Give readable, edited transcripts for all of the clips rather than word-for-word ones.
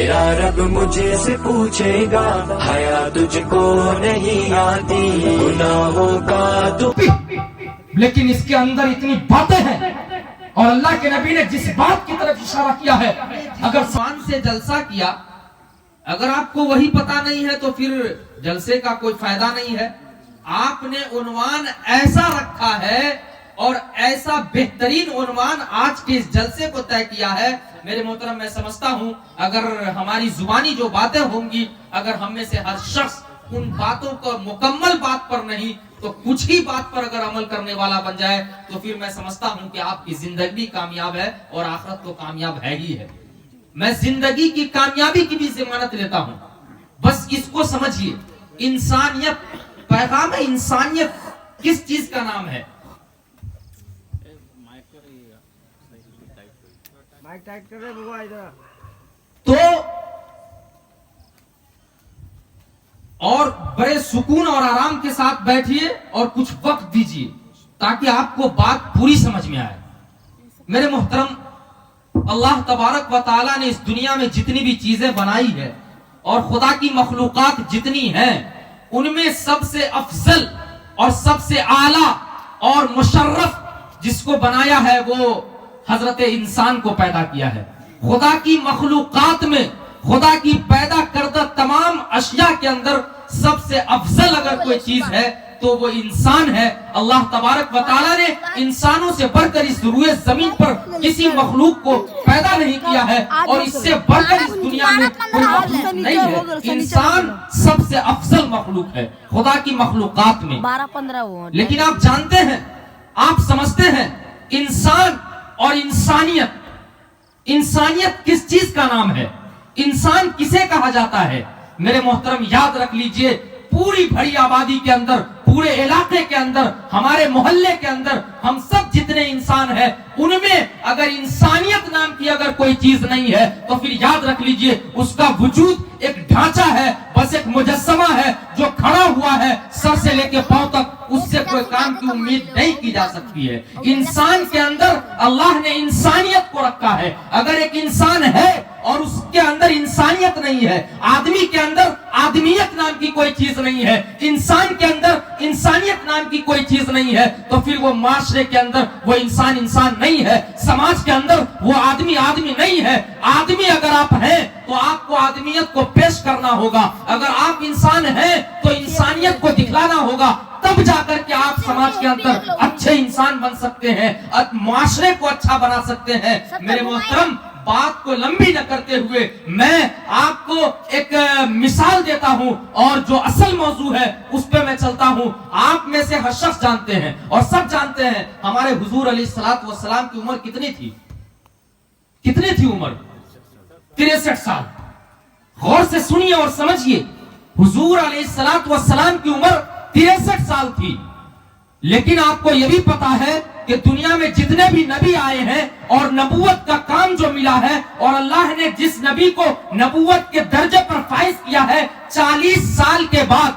میرا رب مجھے سے پوچھے گا حیا تجھ کو نہیں آتی گناہوں کا تو، لیکن اس کے اندر اتنی باتیں ہیں، اور اللہ کے نبی نے جس بات کی طرف اشارہ کیا ہے، اگر سان سے جلسہ کیا، اگر آپ کو وہی پتا نہیں ہے تو پھر جلسے کا کوئی فائدہ نہیں ہے. آپ نے عنوان ایسا رکھا ہے اور ایسا بہترین عنوان آج کے اس جلسے کو طے کیا ہے. میرے محترم، میں سمجھتا ہوں اگر ہماری زبانی جو باتیں ہوں گی، اگر ہم میں سے ہر شخص ان باتوں کو مکمل بات پر نہیں تو کچھ ہی بات پر اگر عمل کرنے والا بن جائے تو پھر میں سمجھتا ہوں کہ آپ کی زندگی کامیاب ہے اور آخرت تو کامیاب ہے ہی ہے. میں زندگی کی کامیابی کی بھی ضمانت لیتا ہوں. بس اس کو سمجھیے، انسانیت، پیغام انسانیت کس چیز کا نام ہے؟ تو اور بڑے سکون اور آرام کے ساتھ بیٹھیے اور کچھ وقت دیجیے تاکہ آپ کو بات پوری سمجھ میں آئے. میرے محترم، اللہ تبارک و تعالیٰ نے اس دنیا میں جتنی بھی چیزیں بنائی ہے اور خدا کی مخلوقات جتنی ہیں، ان میں سب سے افضل اور سب سے اعلیٰ اور مشرف جس کو بنایا ہے وہ حضرت انسان کو پیدا کیا ہے. خدا کی مخلوقات میں، خدا کی پیدا کردہ تمام اشیاء کے اندر سب سے افضل اگر کوئی چیز ہے تو وہ انسان ہے. اللہ تبارک و تعالیٰ نے انسانوں سے بڑھ کر اس روئے زمین پر کسی مخلوق کو پیدا نہیں کیا ہے، اور اس سے بڑھ کر اس دنیا میں کوئی مخلوق نہیں ہے. انسان سب سے افضل مخلوق ہے خدا کی مخلوقات میں. لیکن آپ جانتے ہیں، آپ سمجھتے ہیں، انسان اور انسانیت، انسانیت کس چیز کا نام ہے؟ انسان کسے کہا جاتا ہے؟ میرے محترم، یاد رکھ لیجئے، پوری بڑی آبادی کے اندر، پورے علاقے کے اندر، ہمارے محلے کے اندر ہم سب جتنے انسان ہیں، ان میں اگر انسانیت نام کی اگر کوئی چیز نہیں ہے تو پھر یاد رکھ لیجئے اس کا وجود ایک ڈھانچہ ہے، بس ایک مجسمہ ہے جو کھڑا ہوا ہے، سر سے لے کے پاؤں تک اس سے کوئی کام کی امید نہیں کی جا سکتی ہے. انسان کے اندر اللہ نے انسانیت کو رکھا ہے. اگر ایک انسان ہے اور اس کے اندر انسانیت نہیں ہے، آدمی کے اندر آدمیت نام کی کوئی چیز نہیں ہے، انسان کے اندر انسانیت نام کی کوئی چیز نہیں ہے، تو پھر وہ معاشرے کے اندر وہ انسان انسان نہیں ہے، سماج کے اندر وہ آدمی آدمی نہیں ہے. آدمی اگر آپ ہیں تو آپ کو آدمیت کو پیش کرنا ہوگا. اگر آپ انسان ہیں تو انسانیت کو دکھلانا ہوگا، تب جا کر کے آپ سماج کے اندر اچھے انسان بن سکتے ہیں، معاشرے کو اچھا بنا سکتے ہیں. میرے محترم، بات کو لمبی نہ کرتے ہوئے میں آپ کو ایک مثال دیتا ہوں اور جو اصل موضوع ہے اس پہ میں چلتا ہوں. آپ میں سے ہر شخص جانتے ہیں اور سب جانتے ہیں ہمارے حضور علیہ الصلوۃ والسلام کی عمر کتنی تھی؟ کتنی تھی عمر؟ 63 سال. غور سے سنیے اور سمجھیے، حضور علیہ الصلوۃ والسلام کی عمر 63 سال تھی. لیکن آپ کو یہ بھی پتا ہے کہ دنیا میں جتنے بھی نبی آئے ہیں اور نبوت کا کام جو ملا ہے اور اللہ نے جس نبی کو نبوت کے درجے پر فائز کیا ہے، 40 سال کے بعد،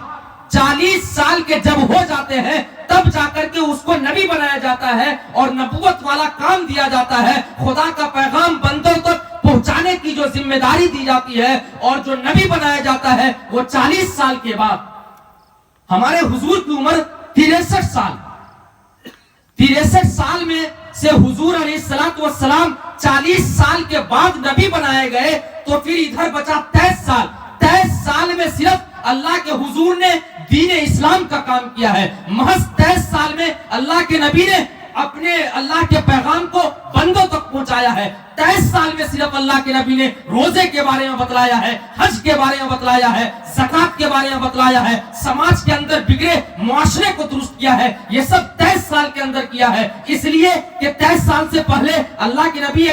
40 سال کے جب ہو جاتے ہیں تب جا کر کے اس کو نبی بنایا جاتا ہے اور نبوت والا کام دیا جاتا ہے. خدا کا پیغام بندوں تک پہنچانے کی جو ذمہ داری دی جاتی ہے اور جو نبی بنایا جاتا ہے وہ 40 سال کے بعد. ہمارے حضور کی عمر 63 سال. 63 سال میں سے حضور علیہ الصلوۃ والسلام 40 سال کے بعد نبی بنائے گئے تو پھر ادھر بچا 23 سال. 23 سال میں صرف اللہ کے حضور نے دین اسلام کا کام کیا ہے. محض 23 سال میں اللہ کے نبی نے اپنے اللہ کے پیغام کو بندوں تک پہنچایا ہے. 23 سال میں صرف اللہ کے نبی نے روزے کے بارے میں بتلایا ہے، حج کے بارے میں بتلایا ہے، زکات کے بارے میں بتلایا ہے، سماج کے اندر بگڑے معاشرے کو درست کیا ہے. یہ سب 23 سال کے اندر کیا ہے. اس لیے کہ 23 سال سے پہلے اللہ کے نبی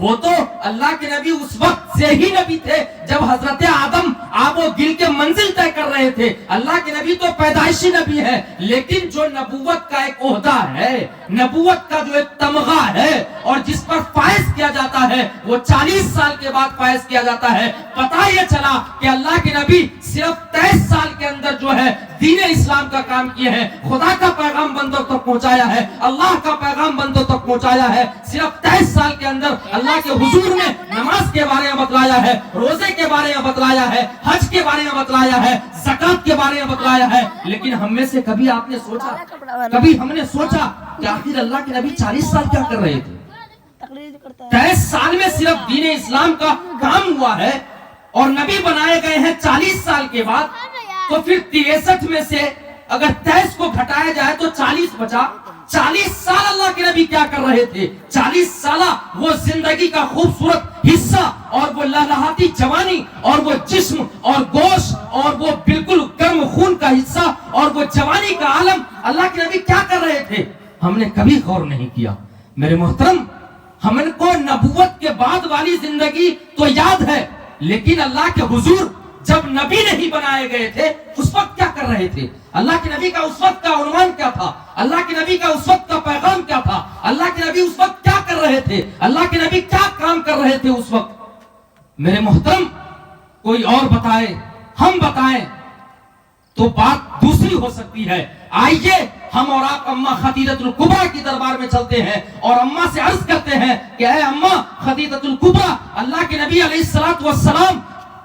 وہ تو اللہ کے نبی اس وقت سے ہی نبی تھے جب حضرت آدم آب و گل کے منزل طے کر رہے تھے. اللہ کے نبی تو پیدائشی نبی ہے، لیکن جو نبوت کا ایک عہدہ ہے، نبوت کا جو ایک تمغہ ہے اور جس پر فائز کیا جاتا ہے وہ 40 سال کے بعد فائز کیا جاتا ہے. پتہ یہ چلا کہ اللہ کے نبی صرف 23 سال کے اندر جو ہے دین اسلام کا کام کیے ہیں, خدا کا پیغام بندوں تک پہنچایا ہے, اللہ کا پیغام بندوں تک پہنچایا ہے. صرف 23 سال کے اندر اللہ کے حضور نے نماز کے بارے میں بتلایا ہے, روزے کے بارے میں بتلایا ہے, حج کے بارے میں بتلایا ہے, زکات کے بارے میں بتلایا ہے. لیکن ہم میں سے کبھی آپ نے سوچا, کبھی ہم نے سوچا کہ آخر اللہ کے نبی 40 سال کیا کر رہے تھے؟ 23 سال میں صرف دین اسلام کا کام ہوا ہے اور نبی بنائے گئے ہیں 40 سال کے بعد. تو پھر 63 میں سے اگر 23 کو گھٹایا جائے تو 40 بچا. 40 سال اللہ کے نبی کیا کر رہے تھے؟ 40 سالہ وہ زندگی کا خوبصورت حصہ اور وہ لہلہاتی جوانی اور وہ جسم اور گوشت اور وہ بالکل گرم خون کا حصہ اور وہ جوانی کا عالم اللہ کے نبی کیا کر رہے تھے؟ ہم نے کبھی غور نہیں کیا. میرے محترم, ہم کو نبوت کے بعد والی زندگی تو یاد ہے, لیکن اللہ کے حضور جب نبی نہیں بنائے گئے تھے اس وقت کیا کر رہے تھے؟ اللہ کے نبی کا اس وقت کا عنوان کیا تھا؟ اللہ کے نبی کا اس وقت کا پیغام کیا تھا؟ اللہ کے نبی اس وقت کیا کر رہے تھے؟ اللہ کے نبی کیا کام کر رہے تھے اس وقت؟ میرے محترم, کوئی اور بتائے, ہم بتائیں تو بات دوسری ہو سکتی ہے. آئیے ہم اور آپ اماں خدیجۃ الکبریٰ کی دربار میں چلتے ہیں اور اماں سے عرض کرتے ہیں کہ اے اماں خدیجۃ الکبریٰ, اللہ کے نبی علیہ الصلوۃ والسلام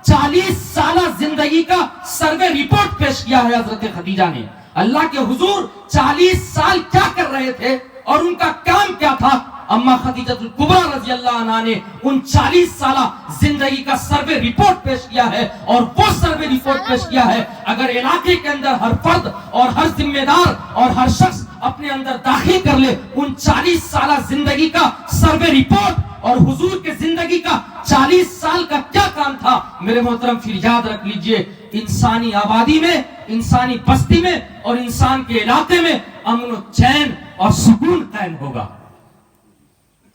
40 سالہ زندگی کا سروے رپورٹ پیش کیا ہے حضرت خدیجہ نے. اللہ کے حضور 40 سال کیا کر رہے تھے اور ان کا کام کیا تھا؟ اماں خدیجۃ الکبریٰ رضی اللہ عنہا نے ان 40 سالہ زندگی کا سروے رپورٹ پیش کیا ہے. اور وہ سروے رپورٹ پیش کیا ہے, اگر علاقے کے اندر ہر فرد اور ہر ذمہ دار اور ہر شخص اپنے اندر داخل کر لے ان 40 سالہ زندگی کا سروے رپورٹ اور حضور کے زندگی کا 40 سال کا کیا کام تھا, میرے محترم پھر یاد رکھ لیجئے, انسانی آبادی میں, انسانی بستی میں اور انسان کے علاقے میں امن و چین اور سکون قائم ہوگا.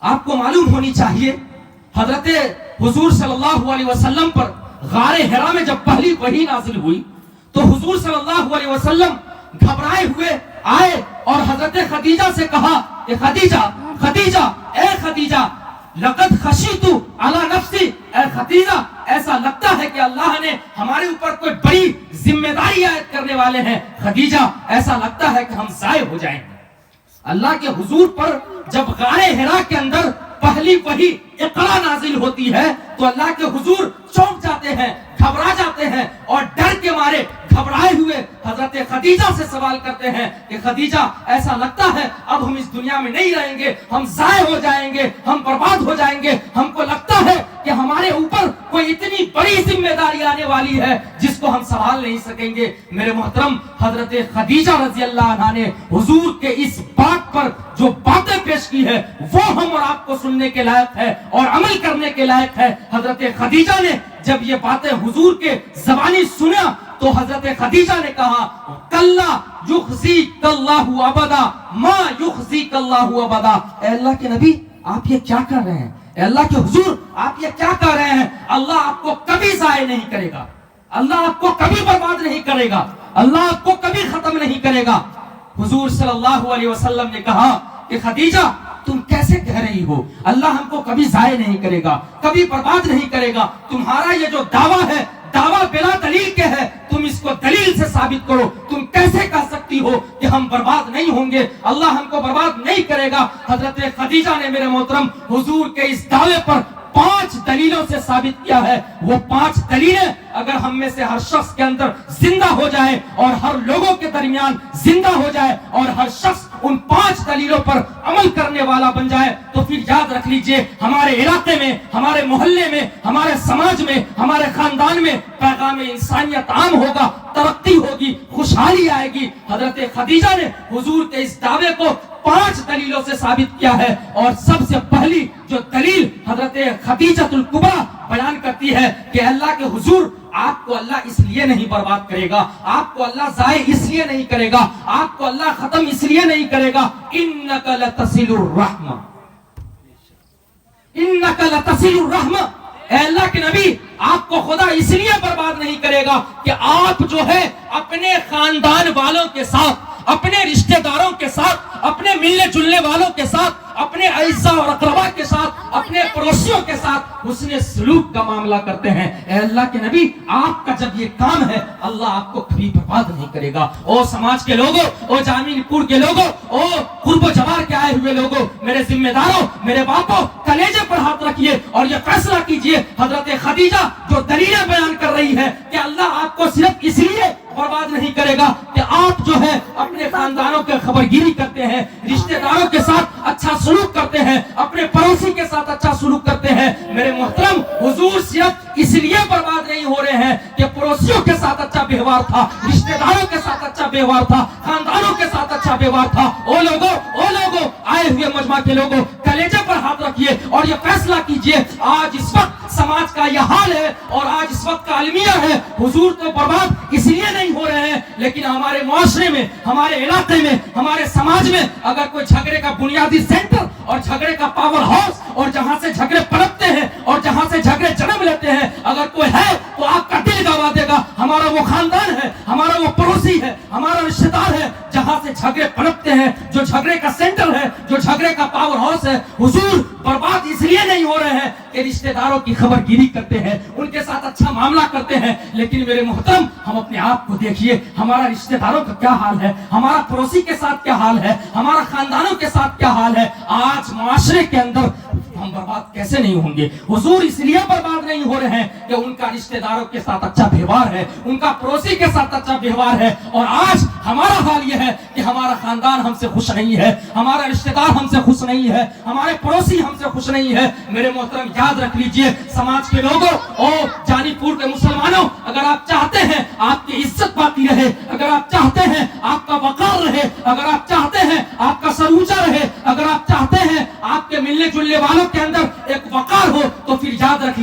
آپ کو معلوم ہونی چاہیے, حضرت حضور صلی اللہ علیہ وسلم پر غار حرا میں جب پہلی وحی نازل ہوئی تو حضور صلی اللہ علیہ وسلم گھبرائے ہوئے آئے اور حضرت خدیجہ سے کہا کہ خدیجہ, خدیجہ, اے خدیجہ, لقد خشیت علی نفسی, اے خدیجہ ایسا لگتا ہے کہ اللہ نے ہمارے اوپر کوئی بڑی ذمہ داری عائد کرنے والے ہیں. خدیجہ ایسا لگتا ہے کہ ہم ضائع ہو جائیں گے. اللہ کے حضور پر جب غار حرا کے اندر پہلی وحی اقرا نازل ہوتی ہے تو اللہ کے حضور چونک جاتے ہیں, گھبرا جاتے ہیں اور ڈر کے مارے گھبرائے ہوئے حضرت خدیجہ سے سوال کرتے ہیں کہ خدیجہ ایسا لگتا ہے اب ہم اس دنیا میں نہیں رہیں گے, ہم ضائع ہو جائیں گے, ہم برباد ہو جائیں گے. ہم کو لگتا ہے کہ ہمارے اوپر کوئی اتنی بڑی ذمہ داری آنے والی ہے جس کو ہم سنبھال نہیں سکیں گے. میرے محترم, حضرت خدیجہ رضی اللہ عنہا نے حضور کے اس بات پر جو باتیں پیش کی ہے وہ ہم اور آپ کو سننے کے لائق ہے اور عمل کرنے کے لائق ہے. حضرت خدیجہ نے جب یہ باتیں حضور کے زبانی سنا تو حضرت خدیجہ نے کہا کلا یخزیک اللہ ابدا ما یخزیک اللہ ابدا. اے اللہ کے نبی, آپ یہ کیا کر رہے ہیں؟ اے اللہ کے حضور, آپ یہ کیا کر رہے ہیں؟ اللہ آپ کو کبھی ضائع نہیں کرے گا, اللہ آپ کو کبھی برباد نہیں کرے گا, اللہ آپ کو کبھی ختم نہیں کرے گا. حضور صلی اللہ علیہ وسلم نے کہا کہ خدیجہ تم کیسے کہہ رہی ہو, اللہ ہم کو کبھی ضائع نہیں کرے گا, کبھی برباد نہیں کرے گا. تمہارا یہ جو دعویٰ ہے دعویٰ بلا دلیل کے ہے, تم اس کو دلیل سے ثابت کرو. تم کیسے کہہ سکتی ہو کہ ہم برباد نہیں ہوں گے, اللہ ہم کو برباد نہیں کرے گا؟ حضرت خدیجہ نے میرے محترم حضور کے اس دعوے پر 5 دلیلوں سے ثابت کیا ہے. وہ 5 دلیلیں اگر ہم میں سے ہر شخص کے اندر زندہ ہو جائے اور ہر لوگوں کے درمیان زندہ ہو جائے اور ہر شخص ان 5 دلیلوں پر عمل کرنے والا بن جائے تو پھر یاد رکھ لیجئے ہمارے علاقے میں, ہمارے محلے میں, ہمارے سماج میں, ہمارے خاندان میں پیغام انسانیت عام ہوگا, ترقی ہوگی, خوشحالی آئے گی. حضرت خدیجہ نے حضور کے اس دعوے کو 5 دلیلوں سے ثابت کیا ہے اور سب سے پہلی جو دلیل حضرت خدیجۃ الکبریٰ بیان کرتی ہے کہ اللہ کے حضور آپ کو اللہ اس لیے نہیں برباد کرے گا, آپ کو اللہ ضائع اس لیے نہیں کرے گا, آپ کو اللہ ختم اس لیے نہیں کرے گا. انک لتصل الرحم, انک لتصل الرحم, اے اللہ کے نبی آپ کو خدا اس لیے برباد نہیں کرے گا کہ آپ جو ہے اپنے خاندان والوں کے ساتھ, اپنے رشتہ داروں کے ساتھ, اپنے ملنے جلنے والوں کے ساتھ, اپنے اعزاء اور اقربا کے ساتھ, اپنے پڑوسیوں کے ساتھ حسن سلوک کا معاملہ کرتے ہیں. اے اللہ کے نبی آپ کا جب یہ کام ہے اللہ آپ کو کبھی برباد نہیں کرے گا. او سماج کے لوگوں, او جامعہ پور کے لوگوں, او قرب و جوار کے آئے ہوئے لوگوں, میرے ذمہ داروں, میرے باپوں, کلیجے پر ہاتھ رکھیے اور یہ فیصلہ کیجئے حضرت خدیجہ جو دلیلیں بیان کر رہی ہے کہ اللہ آپ کو صرف اس لیے برباد نہیں کرے گا کہ آپ جو ہے اپنے خاندانوں کے خبرگیری کرتے ہیں, رشتہ داروں کے ساتھ اچھا سلوک کرتے ہیں, اپنے پڑوسی کے ساتھ اچھا سلوک کرتے ہیں. میرے محترم حضور صرف اس لیے برباد نہیں ہو رہے ہیں کہ پڑوسیوں کے ساتھ اچھا ویوہار تھا, رشتہ داروں کے ساتھ اچھا ویوہار تھا, خاندانوں کے ساتھ اچھا ویوہار تھا. او لوگوں آئے ہوئے مجمع کے لوگوں, کلیجے پر ہاتھ رکھیے اور یہ فیصلہ کیجئے آج اس وقت سماج کا یہ حال ہے اور آج اس وقت کا المیہ ہے. حضور تو برباد اس لیے نہیں ہو رہے ہیں لیکن ہمارے معاشرے میں, ہمارے علاقے میں, ہمارے سماج میں اگر کوئی جھگڑے کا بنیادی سینٹر اور جھگڑے کا پاور ہاؤس اور جہاں سے جھگڑے پنپتے ہیں اور جہاں سے جھگڑے جنم لیتے ہیں اگر کوئی ہے تو آپ کا دل گوا دے گا ہمارا وہ خاندان ہے, ہمارا وہ پڑوسی ہے, ہمارا رشتہ دار ہے جہاں سے جھگڑے پنپتے ہیں, جو جھگڑے کا سینٹر ہے, جو جھگڑے کا پاور ہاؤس ہے. حضور برباد اس لیے نہیں ہو رہے ہیں کہ رشتہ داروں کی خبرگیری کرتے ہیں, ان کے ساتھ اچھا معاملہ کرتے ہیں, لیکن میرے محترم ہم اپنے آپ کو دیکھیے ہمارا رشتہ داروں کا کیا حال ہے, ہمارا پڑوسی کے ساتھ کیا حال ہے, ہمارا خاندانوں کے ساتھ کیا حال ہے. آج معاشرے کے اندر ہم برباد کیسے نہیں ہوں گے؟ حضور اس لیے برباد نہیں ہو رہے ہیں کہ ان کا رشتہ داروں کے ساتھ اچھا ویوہار ہے, ان کا پڑوسی کے ساتھ اچھا ویوہار ہے. اور آج ہمارا حال یہ ہے کہ ہمارا خاندان ہم سے خوش نہیں ہے, ہمارا رشتہ دار ہم سے خوش نہیں ہے, ہمارے پڑوسی ہم سے خوش نہیں ہے. میرے محترم یاد رکھ لیجئے سماج کے لوگوں اور جانی پور کے مسلمانوں, اگر آپ چاہتے ہیں آپ کی عزت باقی رہے, اگر آپ چاہتے ہیں آپ کا وقار رہے, اگر آپ چاہتے ہیں آپ کا سر اونچا رہے, اگر آپ چاہتے ہیں آپ کے ملنے جلنے والوں کے اندر ایک وقار ہو تو پھر یاد رکھ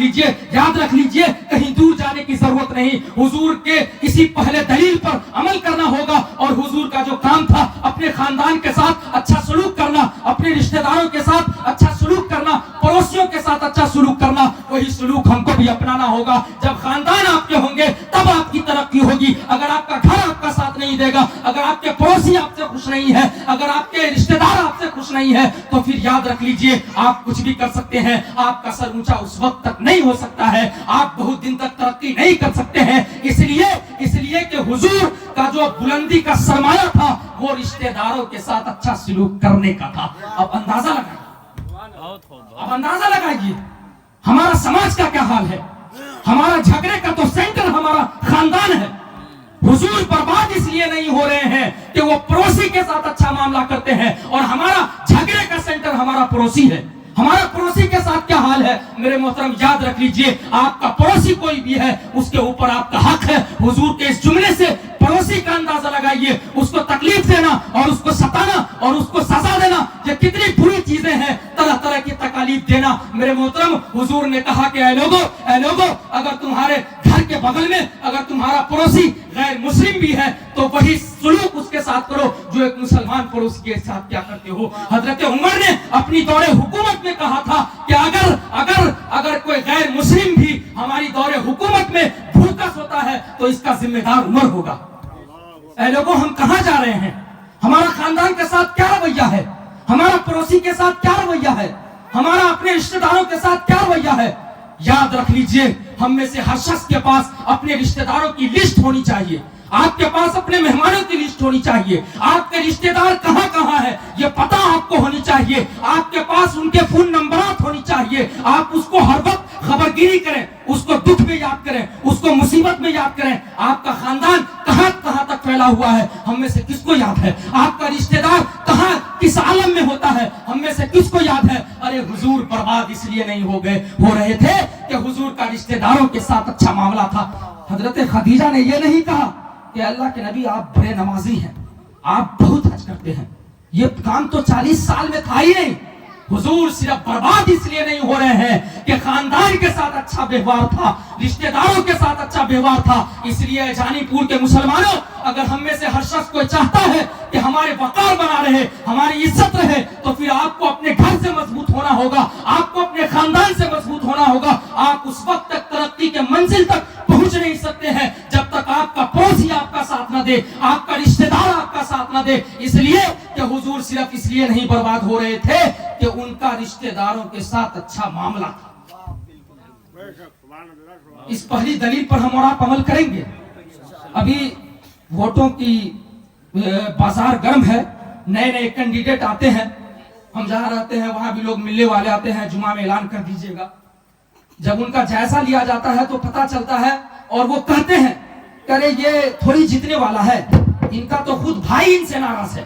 لیجئے کہیں دور جانے کی ضرورت نہیں. حضور کے اسی پہلے دلیل پر عمل کرنا ہوگا اور حضور کا جو کام تھا اپنے خاندان کے ساتھ اچھا سلوک کرنا, اپنے رشتہ داروں کے ساتھ اچھا سلوک کرنا, پڑوسیوں کے ساتھ اچھا سلوک کرنا, وہی سلوک ہم کو بھی اپنانا ہوگا. جب خاندان آپ کے ہوں گے تب آپ کی ترقی ہوگی. اگر آپ کا گھر آپ کا ساتھ نہیں دے گا, اگر آپ کے پڑوسی آپ سے خوش نہیں ہے, اگر آپ کے رشتہ دار آپ سے خوش نہیں ہے تو پھر یاد رکھ لیجئے آپ کچھ بھی کر سکتے ہیں, آپ کا سر اونچا اس وقت تک نہیں ہو سکتا ہے, آپ بہت دن تک ترقی نہیں کر سکتے ہیں. اس لیے کہ حضور کا جو بلندی کا سرمایہ تھا وہ رشتہ داروں کے ساتھ اچھا سلوک کرنے کا تھا. اب اندازہ لگائیے ہمارا سماج کا کیا حال ہے. ہمارا جھگڑے کا تو سینٹر ہمارا خاندان ہے. حضور برباد اس لیے نہیں ہو رہے ہیں کہ وہ پڑوسی کے ساتھ اچھا معاملہ کرتے ہیں اور ہمارا جھگڑے کا سینٹر ہمارا پڑوسی ہے. ہمارا پڑوسی کے ساتھ کیا حال ہے؟ میرے محترم یاد رکھ لیجئے آپ کا پڑوسی کوئی بھی ہے اس کے اوپر آپ کا حق ہے. حضور کے اس جملے سے پڑوسی کا اندازہ لگائیے, اس کو تکلیف دینا اور اس کو ستانا اور اس کو سزا دینا یہ کتنی بری چیزیں ہیں, طرح طرح کی تکالیف دینا. میرے محترم حضور نے کہا کہ اے لوگوں اگر تمہارے گھر کے بغل میں اگر تمہارا پڑوسی غیر مسلم بھی ہے تو وہی سلوک اس کے ساتھ کرو جو ایک مسلمان پڑوسی کے ساتھ کیا کرتے ہو. حضرت عمر نے اپنی دور حکومت میں کہا تھا کہ اگر کوئی غیر مسلم بھی ہماری دور حکومت میں بھوکا سوتا ہے تو اس کا ذمہ دار عمر ہوگا. اے لوگوں ہم کہاں جا رہے ہیں؟ ہمارا خاندان کے ساتھ کیا رویہ ہے, ہمارا پڑوسی کے ساتھ کیا رویہ ہے, ہمارا اپنے رشتہ داروں کے ساتھ کیا رویہ ہے؟ یاد رکھ لیجئے ہم میں سے ہر شخص کے پاس اپنے رشتہ داروں کی لسٹ ہونی چاہیے, آپ کے پاس اپنے مہمانوں کی لسٹ ہونی چاہیے, آپ کے رشتہ دار کہاں کہاں ہے یہ پتہ آپ کو ہونی چاہیے, آپ کے پاس ان کے فون نمبرات ہونی چاہیے, آپ اس کو ہر وقت خبرگیری کریں, اس کو دکھ میں یاد کریں, اس کو مصیبت میں یاد کریں. آپ کا خاندان کہاں تک پھیلا ہوا ہے ہم میں سے کس کو یاد ہے؟ آپ کا رشتہ دار کہاں کس عالم میں ہوتا ہے ہم میں سے کس کو یاد ہے؟ ارے حضور برباد اس لیے نہیں ہو رہے تھے کہ حضور کا رشتہ داروں کے ساتھ اچھا معاملہ تھا. حضرت خدیجہ نے یہ نہیں کہا کہ اللہ کے نبی آپ بڑے نمازی ہیں, آپ بہت حج کرتے ہیں, یہ کام تو 40 سال میں تھا ہی نہیں. حضور صرف برباد اس لیے نہیں ہو رہے ہیں کہ خاندان کے ساتھ اچھا ویوہار تھا, رشتہ داروں کے ساتھ اچھا ویوہار تھا. اس لیے جانی پور کے مسلمانوں اگر ہم میں سے ہر شخص کوئی چاہتا ہے کہ ہمارے وقار بنا رہے, ہماری عزت رہے, تو پھر آپ کو اپنے گھر سے مضبوط ہونا ہوگا, آپ کو اپنے خاندان سے مضبوط ہونا ہوگا. آپ اس وقت تک ترقی کے منزل تک پہنچ نہیں سکتے ہیں جب تک آپ کا پڑوسی آپ کا ساتھ نہ دے, آپ کا رشتہ دار آپ کا ساتھ نہ دے. اس لیے کہ حضور صرف اس لیے نہیں برباد ہو رہے تھے کہ ان کا رشتہ داروں کے ساتھ اچھا معاملہ تھا. اس پہلی دلیل پر ہم اور آپ عمل کریں گے. ابھی ووٹوں کی بازار گرم ہے, نئے نئے کینڈیڈیٹ آتے ہیں, ہم جہاں رہتے ہیں وہاں بھی لوگ ملنے والے آتے ہیں, جمعہ میں اعلان کر دیجئے گا. جب ان کا جائزہ لیا جاتا ہے تو پتا چلتا ہے اور وہ کہتے ہیں کہ یہ تھوڑی جیتنے والا ہے, ان کا تو خود بھائی ان سے ناراض ہے,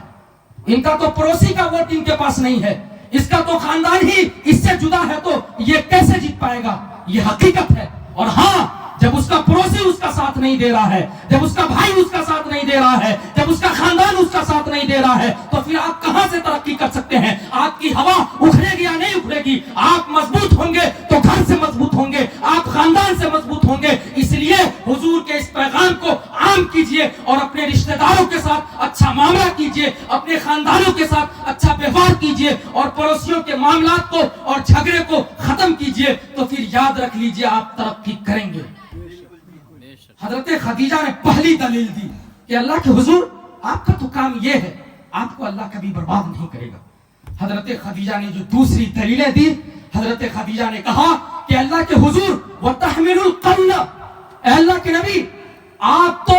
ان کا تو پڑوسی کا ووٹ ان کے پاس نہیں ہے, اس کا تو خاندان ہی اس سے جدا ہے, تو یہ کیسے جیت پائے گا. یہ حقیقت ہے. اور ہاں, جب اس کا پڑوسی اس کا ساتھ نہیں دے رہا ہے, جب اس کا بھائی اس کا ساتھ نہیں دے رہا ہے, جب اس کا خاندان اس کا ساتھ نہیں دے رہا ہے, تو پھر آپ کہاں سے ترقی کر سکتے ہیں. آپ کی ہوا اکھڑے گی یا نہیں اکھڑے گی. آپ مضبوط ہوں گے تو گھر سے مضبوط ہوں گے, آپ خاندان سے مضبوط ہوں گے. اس لیے حضور کے اس پیغام کو عام کیجئے اور اپنے رشتہ داروں کے ساتھ اچھا معاملہ کیجئے, اپنے خاندانوں کے ساتھ اچھا ویوہار کیجئے اور پڑوسیوں کے معاملات کو اور جھگڑے کو ختم کیجئے, تو پھر یاد رکھ لیجئے آپ ترقی کریں گے. حضرت خدیجہ نے پہلی دلیل دی کہ اللہ کے حضور آپ کا تو کام یہ ہے, آپ کو اللہ کبھی برباد نہیں کرے گا. حضرت خدیجہ نے جو دوسری دلیلیں دی, حضرت خدیجہ نے کہا کہ اللہ کے حضور وَتَحْمِلُ الْقَلَّ, اے اللہ کے نبی آپ تو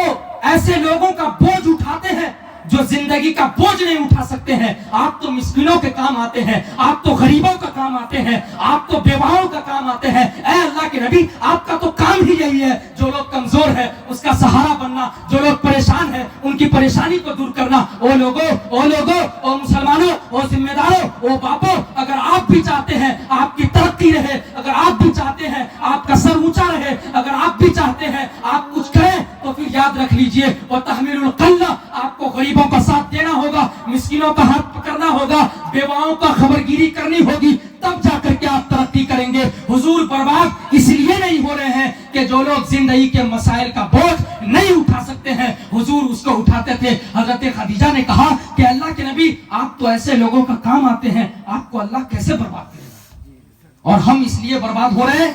ایسے لوگوں کا بوجھ اٹھاتے ہیں جو زندگی کا بوجھ نہیں اٹھا سکتے ہیں. آپ تو مسکینوں کے کام آتے ہیں, آپ تو غریبوں کا کام آتے ہیں, آپ تو بیواؤں کا کام آتے ہیں. اے اللہ کے نبی آپ کا تو کام ہی یہی ہے, جو لوگ کمزور ہے اس کا سہارا بننا, جو لوگ پریشان ہے ان کی پریشانی کو دور کرنا. او لوگوں, او مسلمانوں, او ذمہ داروں, او باپو, اگر آپ بھی چاہتے ہیں آپ کی ترقی رہے, اگر آپ بھی چاہتے ہیں آپ کا سر اونچا رہے, اگر آپ بھی چاہتے ہیں آپ کچھ کریں, تو پھر یاد رکھ لیجئے وَتَحْمِلُ الْقَلَّ, آپ کو غریبوں کا ساتھ دینا ہوگا, مسکینوں کا ہاتھ پکڑنا ہوگا, بیواؤں کا خبرگیری کرنی ہوگی, تب جا کر کے آپ ترقی کریں گے. حضور برباد اس لیے نہیں ہو رہے ہیں کہ جو لوگ زندگی کے مسائل کا بوجھ نہیں اٹھا سکتے ہیں, حضور اس کو اٹھاتے تھے. حضرت خدیجہ نے کہا کہ اللہ کے نبی آپ تو ایسے لوگوں کا کام آتے ہیں, آپ کو اللہ کیسے برباد کرے گا. اور ہم اس لیے برباد ہو رہے ہیں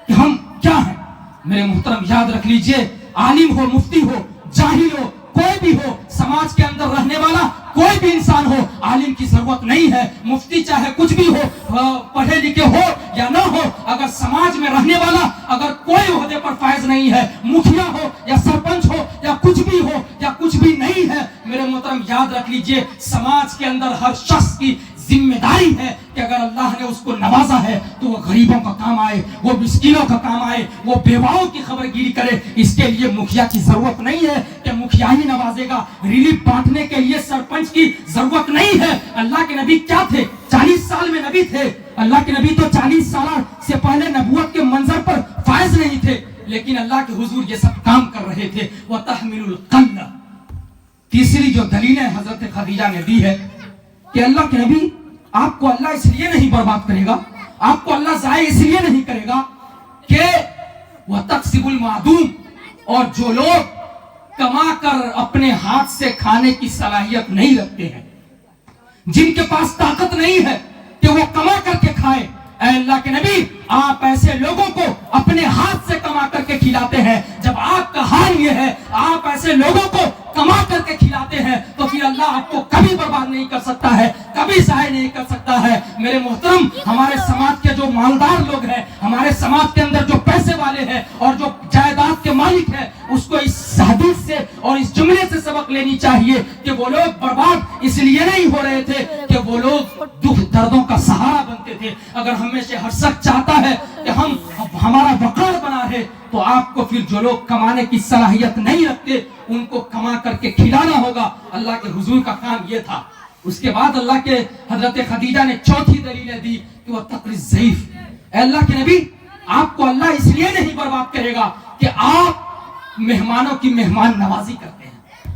کہ ہم کیا ہیں. میرے محترم یاد رکھ لیجئے, عالم ہو, مفتی ہو, جاہل ہو, کوئی بھی ہو, سماج کے اندر رہنے والا کوئی بھی انسان ہو, عالم کی ضرورت نہیں ہے. مفتی چاہے کچھ بھی ہو, پڑھے لکھے ہو یا نہ ہو, اگر سماج میں رہنے والا اگر کوئی عہدے پر فائز نہیں ہے, مکھیا ہو یا سرپنچ ہو یا کچھ بھی ہو یا کچھ بھی نہیں ہے, میرے محترم یاد رکھ لیجئے سماج کے اندر ہر شخص کی ذمہ داری ہے کہ اگر اللہ نے اس کو نوازا ہے تو وہ غریبوں کا کام آئے, وہ مسکینوں کا کام آئے, وہ بیواؤں کی خبرگیری کرے. اس کے لیے مکھیا کی ضرورت نہیں ہے کہ مکھیا ہی نوازے گا, ریلیف بانٹنے کے لیے سرپنچ کی ضرورت نہیں ہے. اللہ کے نبی کیا تھے, 40 سال میں نبی تھے. اللہ کے نبی تو 40 سال سے پہلے نبوت کے منظر پر فائز نہیں تھے, لیکن اللہ کے حضور یہ سب کام کر رہے تھے. وَتَحْمِلُ الْقَلَّ. تیسری جو دلیل حضرت خدیجہ نے دی ہے کہ اللہ کے نبی آپ کو اللہ اس لیے نہیں برباد کرے گا, آپ کو اللہ ضائع اس لیے نہیں کرے گا کہ وَتَقْسِبُ الْمَعْدُومِ, اور جو لوگ کما کر اپنے ہاتھ سے کھانے کی صلاحیت نہیں رکھتے ہیں, جن کے پاس طاقت نہیں ہے کہ وہ کما کر کے کھائے, اے اللہ کے نبی آپ ایسے لوگوں کو اپنے ہاتھ سے کما کر کے کھلاتے ہیں. جب آپ کا حال یہ ہے آپ ایسے لوگوں کو کما کر کے کھلاتے ہیں, تو پھر اللہ آپ کو کبھی برباد نہیں کر سکتا ہے, کبھی ضائع نہیں کر سکتا ہے. میرے محترم, ہمارے سماج کے جو مالدار لوگ ہیں, ہمارے سماج کے اندر جو پیسے والے ہیں اور جو جائیداد کے مالک ہیں, اس کو اس حدیث سے اور اس جملے سے سبق لینی چاہیے کہ وہ لوگ برباد اس لیے نہیں ہو رہے تھے کہ وہ لوگ دکھ دردوں کا سہارا بنتے تھے. اگر ہمیں سے ہر شخص چاہتا ہے کہ ہمارا وقار بنا ہے, تو آپ کو پھر جو لوگ کمانے کی صلاحیت نہیں رکھتے ان کو کما کر کے کھلانا ہوگا. اللہ کے حضور کا کام یہ تھا. اس کے بعد اللہ کے حضرت خدیجہ نے چوتھی دلیل دی کہ وہ تقری ضعیف. اے اللہ کے نبی آپ کو اللہ اس لیے نہیں برباد کرے گا کہ آپ مہمانوں کی مہمان نوازی کرتے ہیں.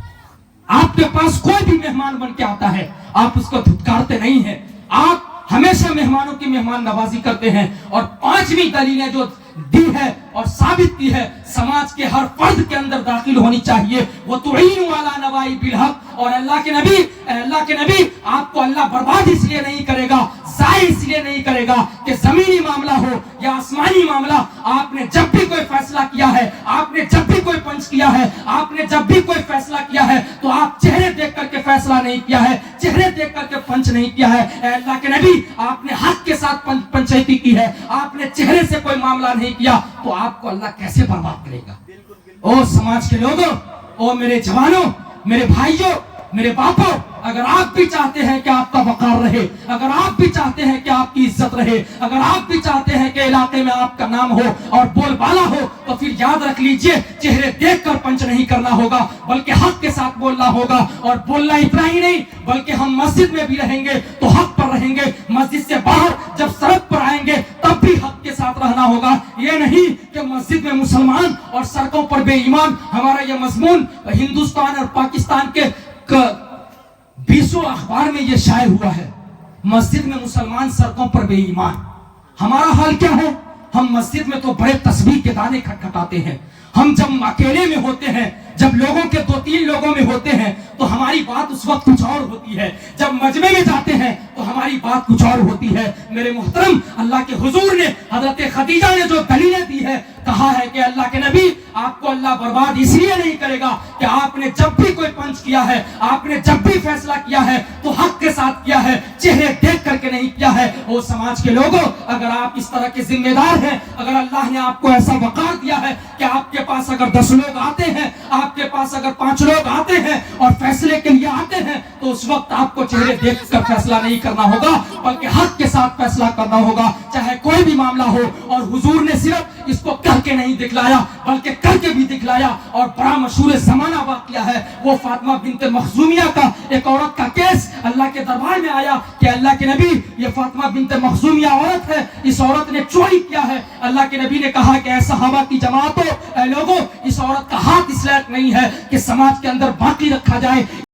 آپ کے پاس کوئی بھی مہمان بن کے آتا ہے, آپ اس کو دھتکارتے نہیں ہیں, آپ ہمیشہ مہمانوں کی مہمان نوازی کرتے ہیں. اور پانچویں دلیلیں جو دی ہے اور ثابت کی ہے, سماج کے ہر فرد کے اندر داخل ہونی چاہیے. وہ تعین والا نوائی بالحق. اور اللہ کے نبی آپ کو اللہ برباد اس لیے نہیں کرے گا, ضائع اس لیے نہیں کرے گا کہ زمینی معاملہ ہو یا آسمانی معاملہ, آپ نے جب بھی کوئی فیصلہ کیا ہے, آپ نے جب بھی کوئی پنچ کیا ہے, آپ نے جب بھی کوئی فیصلہ کیا ہے, تو آپ چہرے دیکھ کر کے فیصلہ نہیں کیا ہے, چہرے دیکھ کر کے پنچ نہیں کیا ہے. اے اللہ کے نبی آپ نے حق کے ساتھ پنچ یکسوئی کی ہے, آپ نے چہرے سے کوئی معاملہ نہیں کیا, تو آپ کو اللہ کیسے برباد کرے گا؟ او سماج کے لوگوں, او میرے جوانوں, میرے بھائیوں, میرے باپوں, اگر آپ بھی چاہتے ہیں کہ آپ کا وقار رہے, اگر آپ بھی چاہتے ہیں کہ آپ کی عزت رہے, اگر آپ بھی چاہتے ہیں کہ علاقے میں آپ کا نام ہو اور بول بالا ہو, تو پھر یاد رکھ لیجئے, چہرے دیکھ کر پنچ نہیں کرنا ہوگا, بلکہ حق کے ساتھ بولنا ہوگا. اور بولنا اتنا ہی نہیں, بلکہ ہم مسجد میں بھی رہیں گے تو حق پر رہیں گے, مسجد سے باہر جب سڑک پر آئیں گے تب بھی حق کے ساتھ رہنا ہوگا. یہ نہیں کہ مسجد میں مسلمان اور سڑکوں پر بے ایمان. ہمارا یہ مضمون ہندوستان اور پاکستان کے 20 اخبار میں یہ شائع ہوا ہے, مسجد میں مسلمان سڑکوں پر بے ایمان. ہمارا حال کیا ہے؟ ہم مسجد میں تو بڑے تسبیح کے دانے کھٹکھٹاتے ہیں, ہم جب اکیلے میں ہوتے ہیں, جب لوگوں کے 2-3 لوگوں میں ہوتے ہیں تو ہماری بات اس وقت کچھ اور ہوتی ہے, جب مجمع میں جاتے ہیں تو ہماری بات کچھ اور ہوتی ہے. میرے محترم, اللہ کے حضور نے حضرت خدیجہ نے جو دلیلیں دی ہے, کہا ہے کہ اللہ کے نبی, آپ کو اللہ برباد اس لیے نہیں کرے گا کہ آپ نے جب بھی کوئی پنچ کیا ہے, آپ نے جب بھی فیصلہ کیا ہے تو حق کے ساتھ کیا ہے, چہرے دیکھ کر کے نہیں کیا ہے. وہ سماج کے لوگوں, اگر آپ اس طرح کے ذمہ دار ہیں, اگر اللہ نے آپ کو ایسا وقار دیا ہے کہ آپ کے پاس اگر 10 لوگ آتے ہیں, آپ کے پاس اگر 5 لوگ آتے ہیں اور فیصلے کے لیے آتے ہیں, تو اس وقت آپ کو چہرے دیکھ کر فیصلہ نہیں کرنا ہوگا, بلکہ حق کے ساتھ فیصلہ کرنا ہوگا, چاہے کوئی بھی معاملہ ہو. اور حضور نے صرف اس کو کہہ کے نہیں دکھلایا, بلکہ کر کے بھی دکھلایا. اور بڑا مشہور زمانہ واقعہ ہے وہ فاطمہ بنت مخزومیہ کا. ایک عورت کا کیس اللہ کے دربار میں آیا کہ اللہ کے نبی, یہ فاطمہ بنت مخزومیہ عورت ہے, اس عورت نے چوری کیا ہے. اللہ کے نبی نے کہا کہ اے صحابہ کی جماعتوں, اے لوگوں, اس عورت کا ہاتھ اس لائق نہیں ہے کہ سماج کے اندر باقی رکھا جائے.